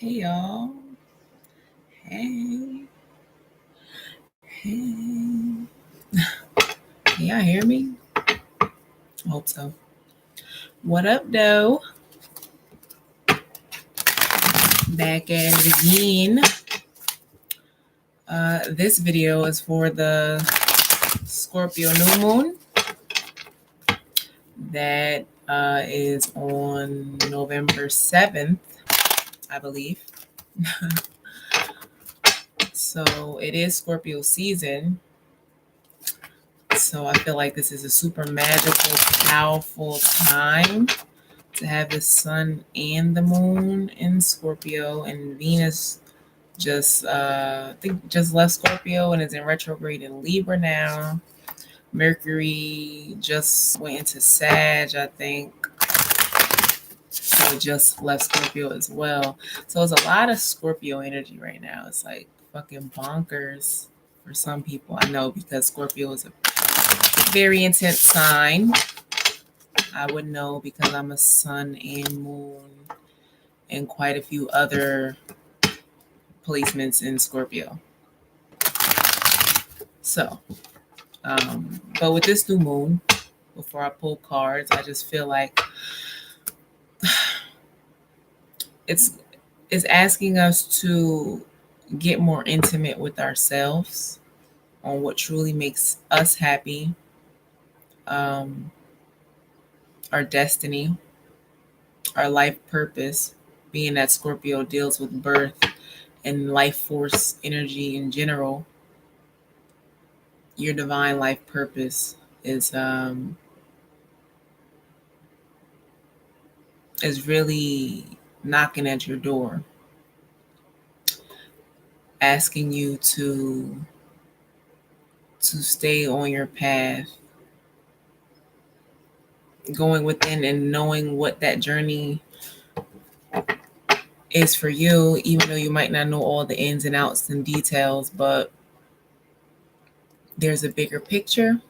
Hey y'all. Hey. Hey. Can y'all hear me? I hope so. What up, though? Back at it again. This video is for the Scorpio New Moon that is on November 7th, I believe. So it is Scorpio season. So I feel like this is a super magical, powerful time to have the sun and the moon in Scorpio, and Venus I think just left Scorpio and is in retrograde in Libra now. Mercury just went into Sag, I think. So it just left Scorpio as well. So it's a lot of Scorpio energy right now. It's like fucking bonkers for some people. I know, because Scorpio is a very intense sign. I would know because I'm a sun and moon and quite a few other placements in Scorpio. So, but with this new moon, before I pull cards, I just feel like it's asking us to get more intimate with ourselves on what truly makes us happy, our destiny, our life purpose, being that Scorpio deals with birth and life force energy in general. Your divine life purpose is really knocking at your door, asking you to stay on your path, going within and knowing what that journey is for you, even though you might not know all the ins and outs and details, but there's a bigger picture.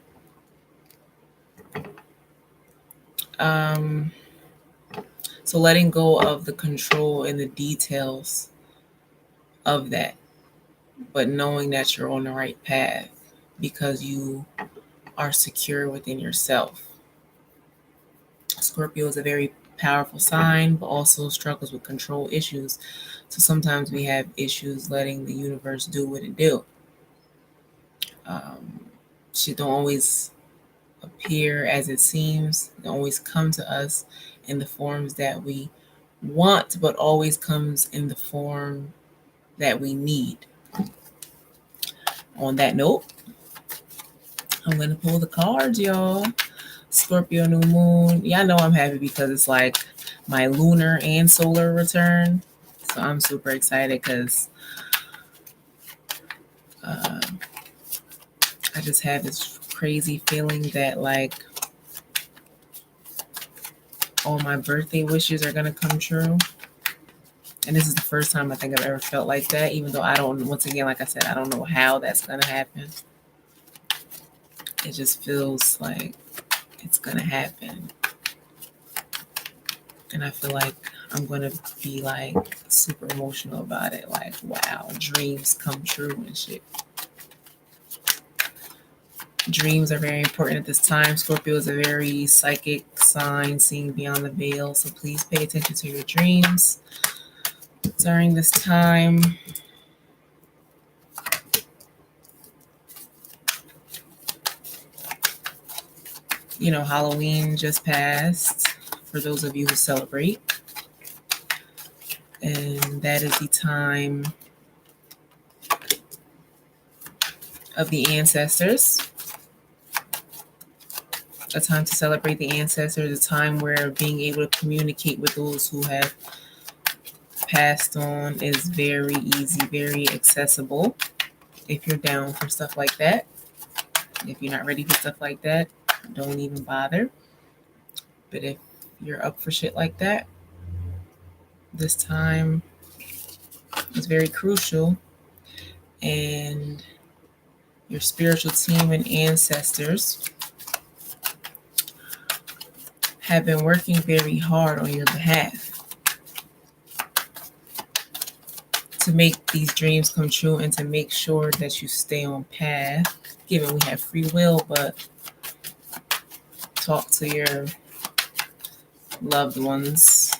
So letting go of the control and the details of that, but knowing that you're on the right path because you are secure within yourself. Scorpio is a very powerful sign, but also struggles with control issues. So sometimes we have issues letting the universe do what it do. She don't always appear as it seems. It always come to us in the forms that we want, but always comes in the form that we need. On that note, I'm going to pull the cards, y'all. Scorpio New Moon. Y'all know I'm happy because it's like my lunar and solar return. So I'm super excited because I just have this crazy feeling that like all my birthday wishes are going to come true. And this is the first time I think I've ever felt like that, even though I don't, once again, like I said, I don't know how that's going to happen. It just feels like it's going to happen. And I feel like I'm going to be like super emotional about it. Like, wow, dreams come true and shit. Dreams are very important at this time. Scorpio is a very psychic sign, seeing beyond the veil. So please pay attention to your dreams during this time. You know, Halloween just passed for those of you who celebrate. And that is the time of the ancestors. A time to celebrate the ancestors, a time where being able to communicate with those who have passed on is very easy, very accessible. If you're down for stuff like that, if you're not ready for stuff like that, don't even bother. But if you're up for shit like that, this time is very crucial. And your spiritual team and ancestors have been working very hard on your behalf. to make these dreams come true and to make sure that you stay on path, given we have free will, but talk to your loved ones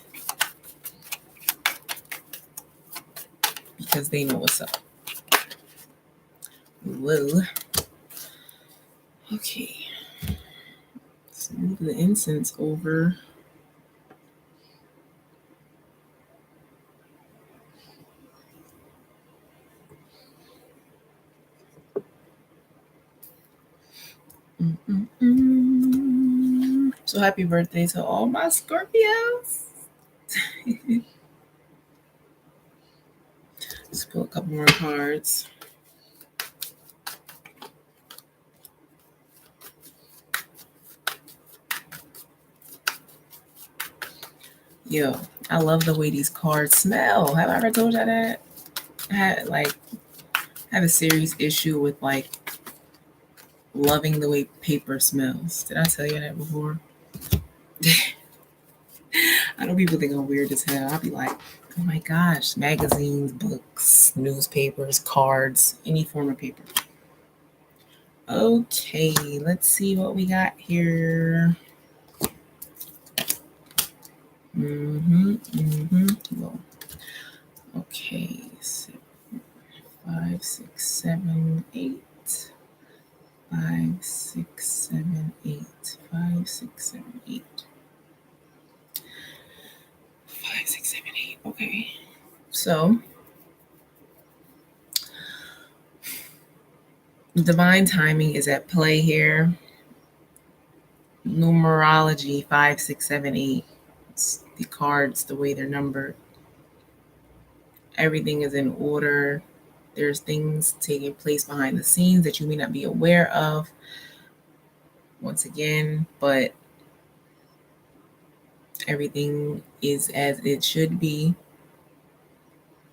because they know what's up. Whoa. Okay. Let's move the incense over. So happy birthday to all my Scorpios. Let's pull a couple more cards. Yo, I love the way these cards smell. Have I ever told y'all that? I had a serious issue with like loving the way paper smells. Did I tell you that before? I know people think I'm weird as hell. I'll be like, oh my gosh, magazines, books, newspapers, cards, any form of paper. Okay, let's see what we got here. Well, okay, so 5, 6, 7, 8. 5, 6, 7, 8. 5, 6, 7, 8. 5, 6, 7, 8. Okay. So divine timing is at play here. Numerology 5, 6, 7, 8. It's the cards, the way they're numbered. Everything is in order. There's things taking place behind the scenes that you may not be aware of. Once again, but everything is as it should be,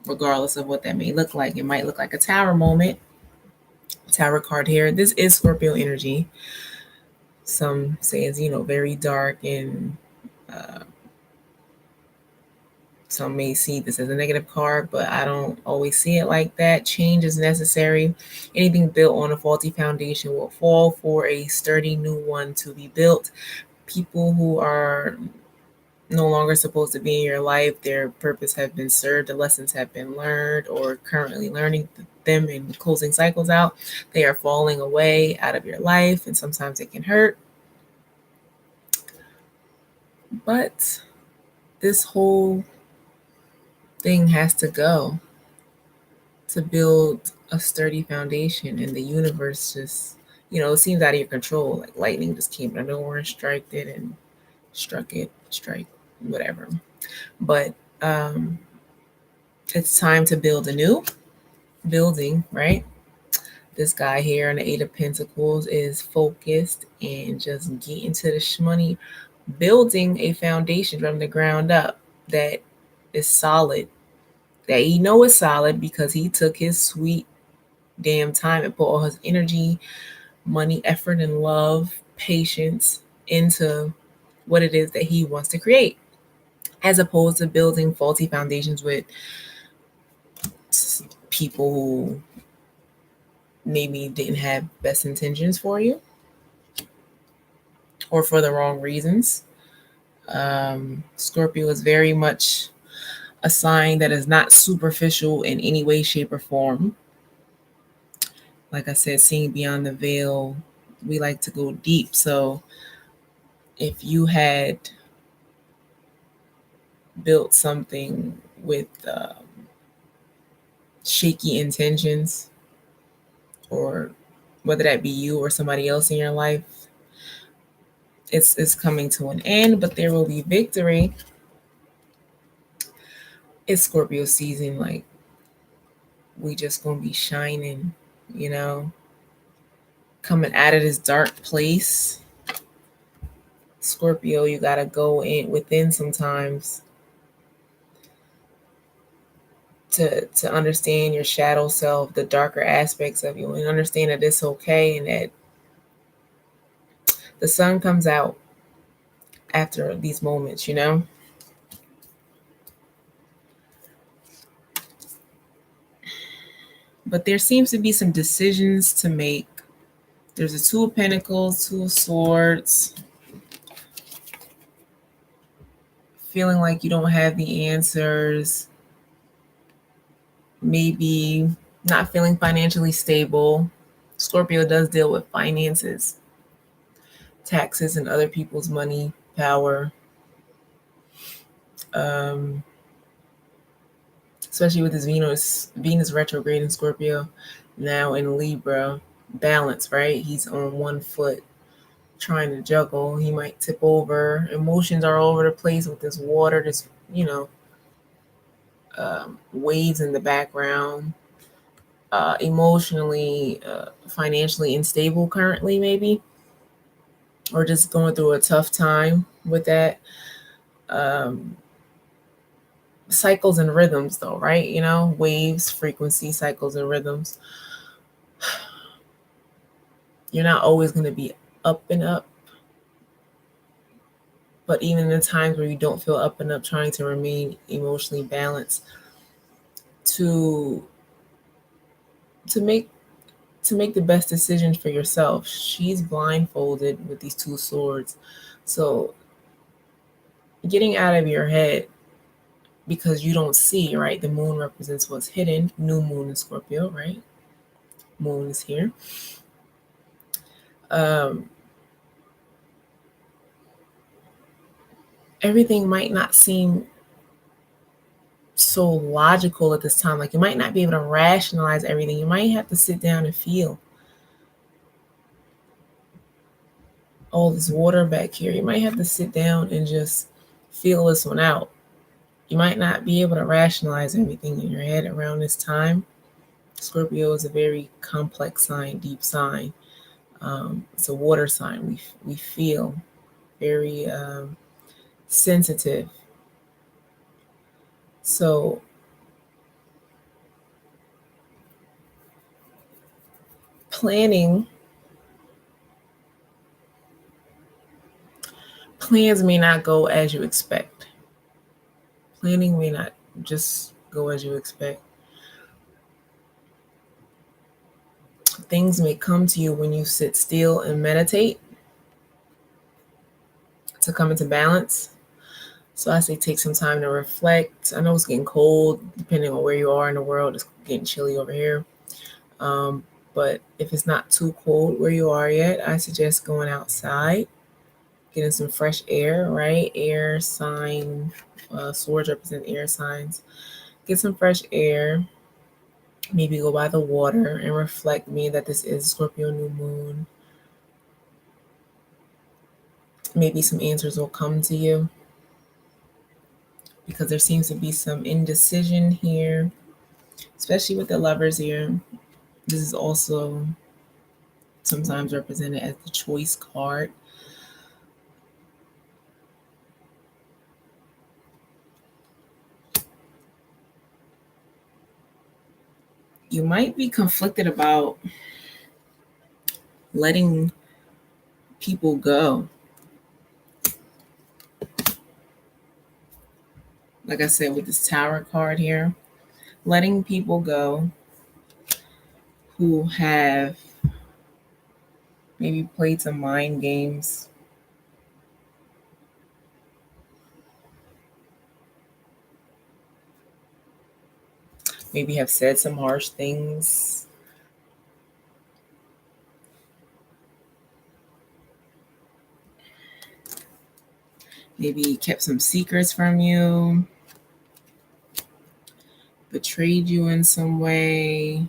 regardless of what that may look like. It might look like a tower moment. Tower card here. This is Scorpio energy. Some say it's, very dark, and some may see this as a negative card, but I don't always see it like that. Change is necessary. Anything built on a faulty foundation will fall for a sturdy new one to be built. People who are no longer supposed to be in your life, their purpose have been served, the lessons have been learned, or currently learning them and closing cycles out. They are falling away out of your life, and sometimes it can hurt. But this whole thing has to go to build a sturdy foundation, and the universe just, it seems out of your control. Like lightning just came out of nowhere and struck it, whatever. But it's time to build a new building, right? This guy here on the 8 of Pentacles is focused and just getting to the shmoney, building a foundation from the ground up that is solid, that he know is solid because he took his sweet damn time and put all his energy, money, effort, and love, patience into what it is that he wants to create, as opposed to building faulty foundations with people who maybe didn't have best intentions for you or for the wrong reasons. Scorpio is very much a sign that is not superficial in any way, shape, or form. Like I said, seeing beyond the veil, we like to go deep. So if you had built something with shaky intentions, or whether that be you or somebody else in your life, it's coming to an end, but there will be victory. It's Scorpio season. Like, we just gonna be shining, coming out of this dark place. Scorpio, you gotta go in within sometimes to understand your shadow self, the darker aspects of you, and understand that it's okay and that the sun comes out after these moments, But there seems to be some decisions to make. There's a Two of Pentacles, Two of Swords. Feeling like you don't have the answers. Maybe not feeling financially stable. Scorpio does deal with finances, taxes, and other people's money, power. Especially with this Venus retrograde in Scorpio, now in Libra. Balance, right? He's on one foot trying to juggle. He might tip over. Emotions are all over the place with this water, this, waves in the background. Emotionally, financially unstable currently, maybe, or just going through a tough time with that. Cycles and rhythms, though, right? Waves, frequency, cycles, and rhythms. You're not always going to be up and up, but even in the times where you don't feel up and up, trying to remain emotionally balanced to to make to make the best decision for yourself. She's blindfolded with these two swords. So getting out of your head because you don't see, right? The moon represents what's hidden. New moon in Scorpio, right? Moon is here. Everything might not seem so logical at this time. Like you might not be able to rationalize everything. You might have to sit down and feel all this water back here. You might have to sit down and just feel this one out. You might not be able to rationalize everything in your head around this time. Scorpio is a very complex sign, deep sign. It's a water sign. We feel very sensitive. So plans may not go as you expect. Planning may not just go as you expect. Things may come to you when you sit still and meditate to come into balance. So I say take some time to reflect. I know it's getting cold, depending on where you are in the world. It's getting chilly over here. But if it's not too cold where you are yet, I suggest going outside, getting some fresh air, right? Air sign, swords represent air signs. Get some fresh air. Maybe go by the water and reflect, me that this is Scorpio New Moon. Maybe some answers will come to you because there seems to be some indecision here, especially with the Lovers here. This is also sometimes represented as the choice card. You might be conflicted about letting people go. Like I said, with this Tower card here, letting people go who have maybe played some mind games. Maybe have said some harsh things. Maybe kept some secrets from you. Betrayed you in some way.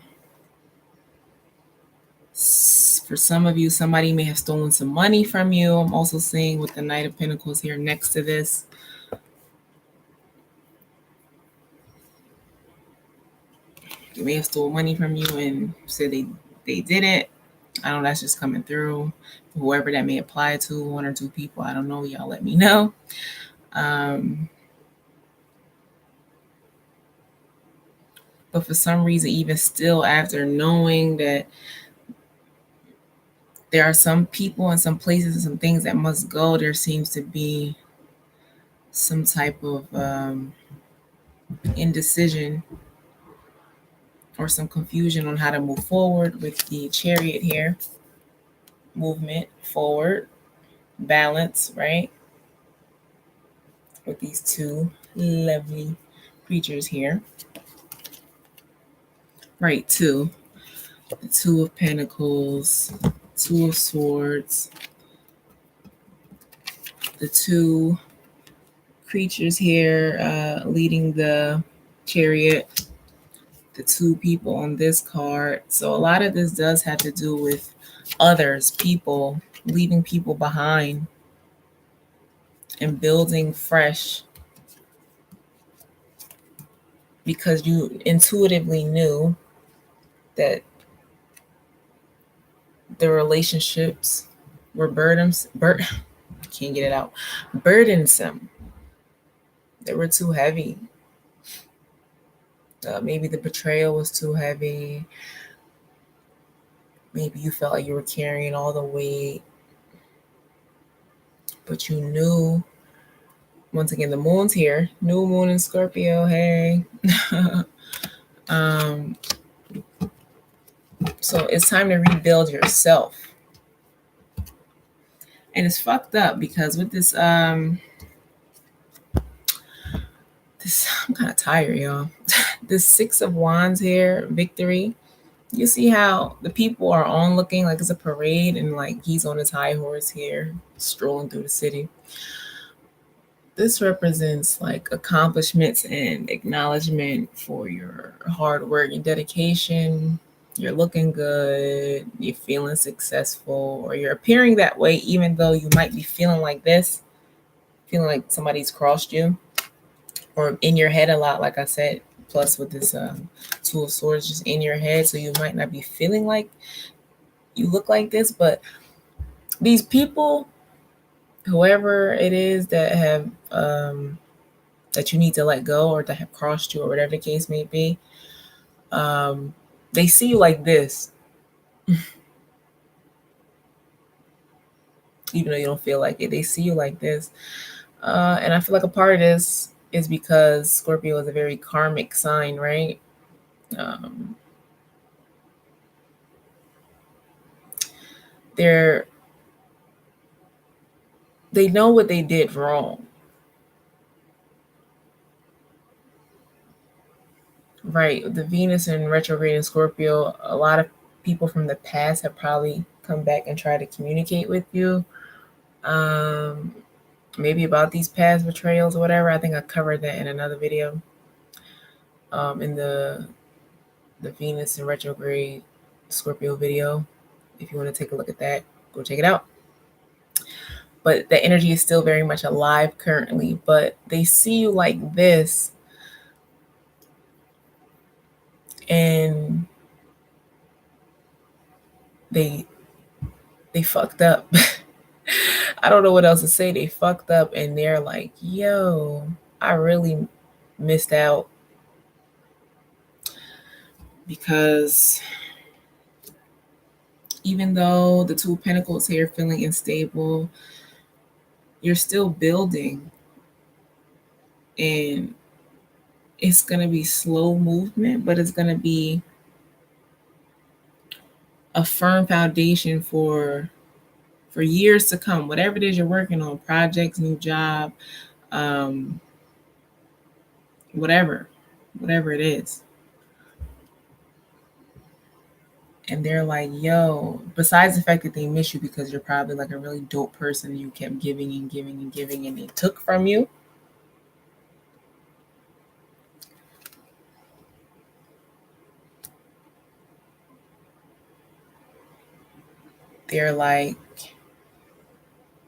For some of you, somebody may have stolen some money from you. I'm also seeing with the Knight of Pentacles here next to this. They may have stolen money from you and said they did it. I don't know, that's just coming through. Whoever that may apply to, one or two people, I don't know. Y'all let me know. But for some reason, even still, after knowing that there are some people and some places and some things that must go, there seems to be some type of indecision or some confusion on how to move forward with the Chariot here. Movement forward, balance, right? With these two lovely creatures here. Right, two. The Two of Pentacles, Two of Swords, the two creatures here leading the Chariot, the two people on this card. So a lot of this does have to do with others, people, leaving people behind and building fresh because you intuitively knew that the relationships were I can't get it out. Burdensome. They were too heavy. Maybe the betrayal was too heavy. Maybe you felt like you were carrying all the weight, but you knew. Once again, the moon's here. New moon in Scorpio. Hey. So it's time to rebuild yourself. And it's fucked up because with this I'm kind of tired, y'all. This Six of Wands here, victory. You see how the people are on looking like it's a parade and like he's on his high horse here, strolling through the city. This represents like accomplishments and acknowledgement for your hard work and dedication. You're looking good, you're feeling successful, or you're appearing that way even though you might be feeling like this, feeling like somebody's crossed you, or in your head a lot, like I said, plus with this Two of Swords just in your head, so you might not be feeling like you look like this, but these people, whoever it is that have that you need to let go or that have crossed you or whatever the case may be, they see you like this. Even though you don't feel like it, they see you like this. And I feel like a part of this is because Scorpio is a very karmic sign, right? They know what they did wrong. Right. The Venus in retrograde in Scorpio, a lot of people from the past have probably come back and tried to communicate with you. Maybe about these past betrayals or whatever. I think I covered that in another video. In the Venus in retrograde Scorpio video. If you want to take a look at that, go check it out. But the energy is still very much alive currently. But they see you like this, and they fucked up. I don't know what else to say. They fucked up and they're like, yo, I really missed out because even though the Two of Pentacles here feeling unstable, you're still building, and it's going to be slow movement, but it's going to be a firm foundation for years to come. Whatever it is you're working on, projects, new job, whatever it is. And they're like, yo, besides the fact that they miss you because you're probably like a really dope person, you kept giving and giving and giving and they took from you. They're like,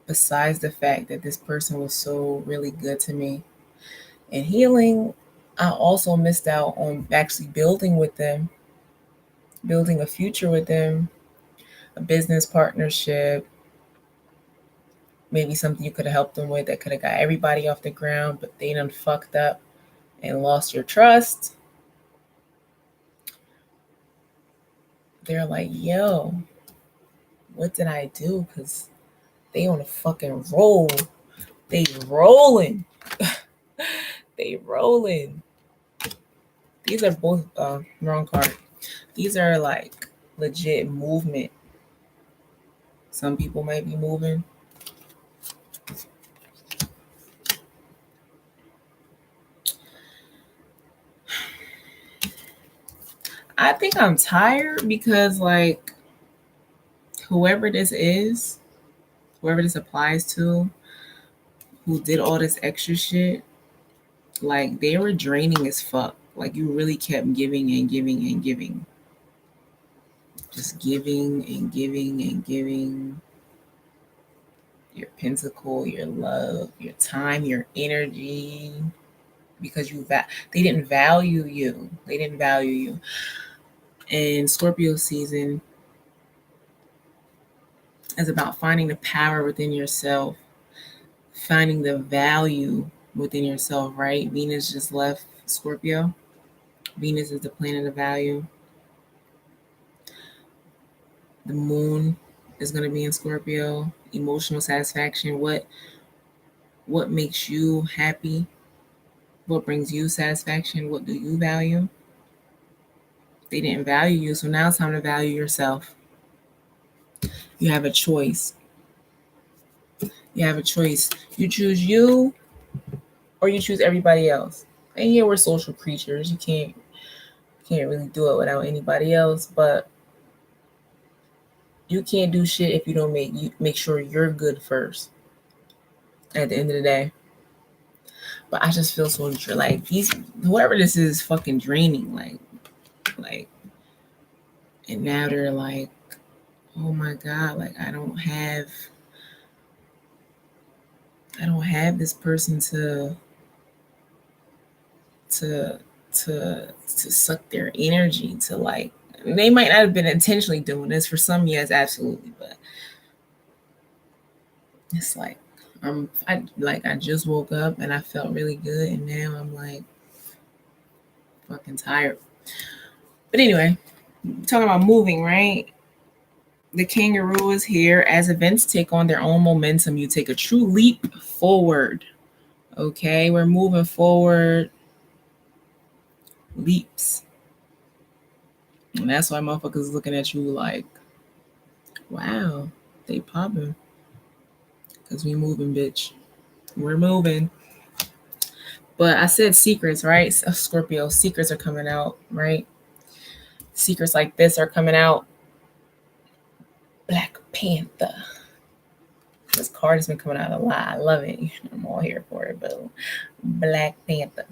besides the fact that this person was so really good to me and healing, I also missed out on actually building with them, building a future with them, a business partnership, maybe something you could have helped them with that could have got everybody off the ground, but they done fucked up and lost your trust. They're like, yo, what did I do? Because they on a fucking roll. They rolling. They rolling. These are both wrong card. These are like legit movement. Some people might be moving. I think I'm tired because like whoever this is, whoever this applies to, who did all this extra shit, like they were draining as fuck. Like you really kept giving and giving and giving. Just giving and giving and giving. Your pentacle, your love, your time, your energy, because they didn't value you. They didn't value you. And Scorpio season is about finding the power within yourself, finding the value within yourself, right? Venus just left Scorpio. Venus is the planet of value. The moon is going to be in Scorpio. Emotional satisfaction. What makes you happy? What brings you satisfaction? What do you value? They didn't value you, so now it's time to value yourself. You have a choice. You have a choice. You choose you or you choose everybody else. And yeah, we're social creatures. You can't really do it without anybody else, but you can't do shit if you don't make sure you're good first at the end of the day. But I just feel so like whoever this is fucking draining, like and now they're like, oh my god, like I don't have this person to suck their energy, to like, they might not have been intentionally doing this. For some, yes, absolutely, but it's like I just woke up and I felt really good, and now I'm like fucking tired. But anyway, talking about moving, right? The kangaroo is here. As events take on their own momentum, you take a true leap forward. Okay, we're moving forward. Leaps. And that's why motherfuckers looking at you like, wow, they popping. Because we moving, bitch. We're moving. But I said secrets, right? Scorpio, secrets are coming out, right? Secrets like this are coming out. Black Panther. This card has been coming out a lot. I love it. I'm all here for it, but Black Panther.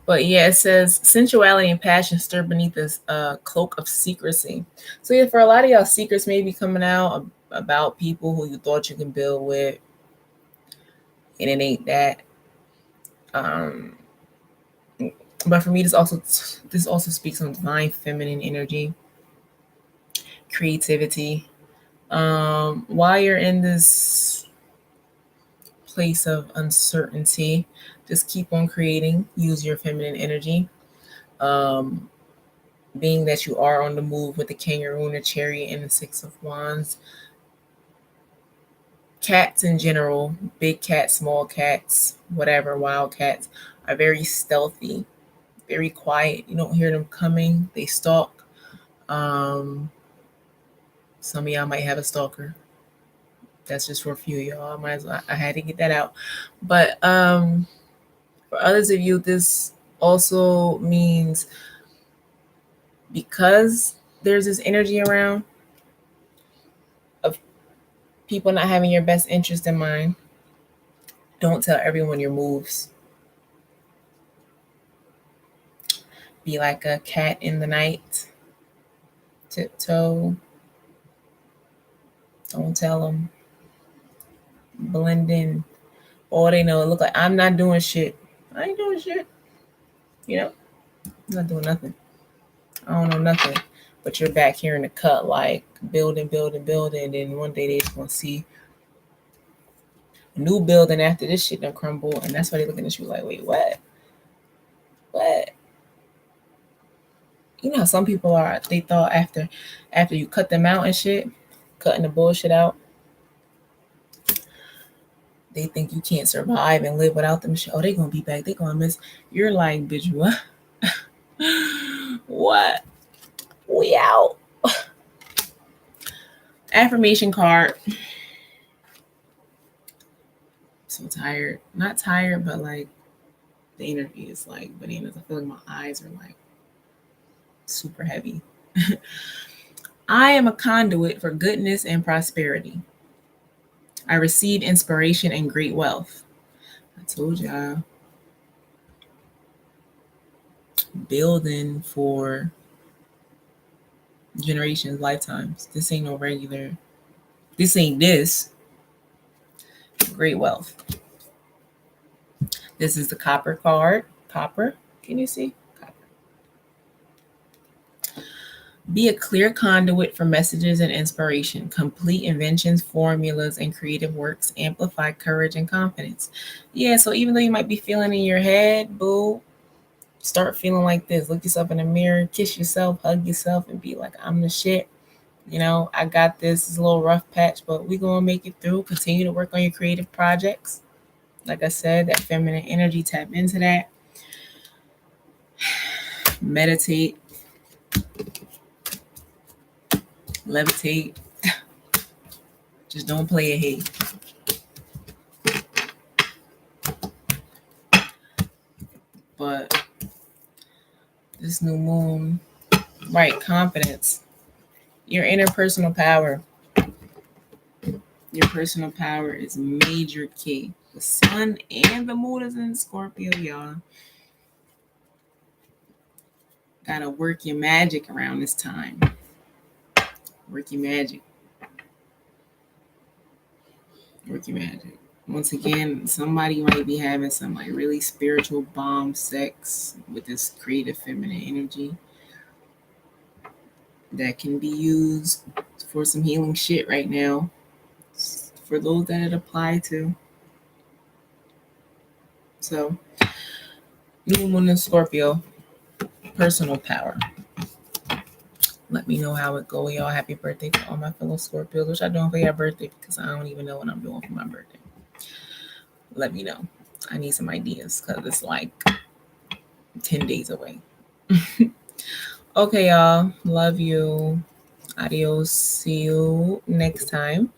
But yeah, it says sensuality and passion stir beneath this cloak of secrecy. So yeah, for a lot of y'all, secrets may be coming out about people who you thought you can build with, and it ain't that. But for me, this also speaks on divine feminine energy, creativity. While you're in this place of uncertainty, just keep on creating. Use your feminine energy. Being that you are on the move with the kangaroo and the chariot and the 6 of wands, cats in general, big cats, small cats, whatever, wild cats, are very stealthy, very quiet. You don't hear them coming. They stalk. Some of y'all might have a stalker. That's just for a few of y'all. I had to get that out. But for others of you, this also means, because there's this energy around of people not having your best interest in mind, don't tell everyone your moves. Be like a cat in the night. Tiptoe. Don't tell them. Blend in. All they know, look like I'm not doing shit. I ain't doing shit. You know? I'm not doing nothing. I don't know nothing. But you're back here in the cut, like building. And one day they just gonna see a new building after this shit done crumble. And that's why they're looking at you like, wait, what? What? You know how some people are, they thought after you cut them out and shit, cutting the bullshit out, they think you can't survive and live without them shit. Oh, they gonna be back. They gonna miss. You're like, bitch, what? What? We out. Affirmation card. So tired. Not tired, but like the energy is like bananas. I feel like my eyes are like super heavy. I am a conduit for goodness and prosperity. I receive inspiration and great wealth. I told y'all. Building for generations, lifetimes. This ain't no regular. This ain't this. Great wealth. This is the copper card. Copper. Can you see? Copper. Be a clear conduit for messages and inspiration. Complete inventions, formulas, and creative works. Amplify courage and confidence. Yeah, so even though you might be feeling in your head, boo, start feeling like this. Look yourself in the mirror, kiss yourself, hug yourself, and be like, I'm the shit. You know, I got this. It's a little rough patch, but we're going to make it through. Continue to work on your creative projects. Like I said, that feminine energy, tap into that. Meditate. Levitate. Just don't play it hate. But this new moon, right, confidence. Your interpersonal power. Your personal power is major key. The sun and the moon is in Scorpio, y'all. Gotta work your magic around this time. Work your magic. Work your magic. Once again, somebody might be having some like really spiritual bomb sex with this creative feminine energy that can be used for some healing shit right now. For those that it apply to. So, new moon in Scorpio, personal power. Let me know how it go, y'all. Happy birthday to all my fellow Scorpios. What y'all doing for your birthday? Because I don't even know what I'm doing for my birthday. Let me know. I need some ideas because it's like 10 days away. Okay, y'all. Love you. Adios. See you next time.